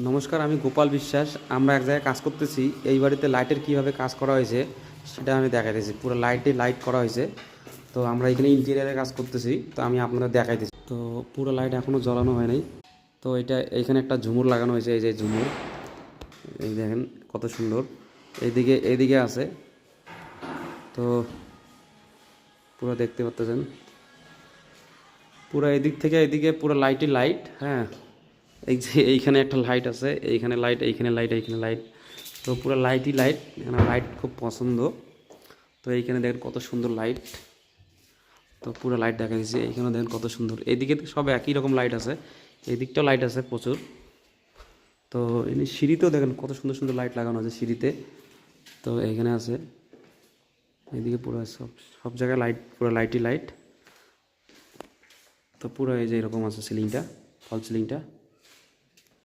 নমস্কার, আমি গোপাল বিশ্বাস। আমরা এক জায়গায় কাজ করতেছি। এই বাড়িতে লাইটের কিভাবে কাজ করা হয়েছে সেটা আমি দেখাইতেছি। পুরো লাইট করা হয়েছে। তো আমরা এখানে ইন্টেরিয়ারে কাজ করতেছি, তো আমি আপনাদের দেখাইতেছি। তো পুরো লাইট এখনও জ্বালানো হয় নাই। তো এইখানে একটা ঝুমুর লাগানো হয়েছে, এই যে ঝুমুর, এই দেখেন কত সুন্দর। এইদিকে আছে। তো পুরো দেখতে পাচ্ছেন, পুরো এদিক থেকে এদিকে পুরো লাইট। হ্যাঁ, এই যে এইখানে একটা লাইট আছে, এইখানে লাইট, এইখানে লাইট, এইখানে লাইট। তো পুরো লাইট। এখানে লাইট খুব পছন্দ। তো এইখানে দেখেন কত সুন্দর লাইট। তো পুরো লাইট দেখা দিচ্ছে। এইখানে দেখেন কত সুন্দর। এইদিকে সব একই রকম লাইট আছে, এই দিকটাও লাইট আছে প্রচুর। তো এমনি সিঁড়িতেও দেখেন কত সুন্দর সুন্দর লাইট লাগানো আছে সিঁড়িতে। তো এইখানে আছে, এইদিকে পুরো সব সব জায়গায় লাইট, পুরো লাইট। তো পুরো এই যে এরকম আছে সিলিংটা, ফল সিলিংটা।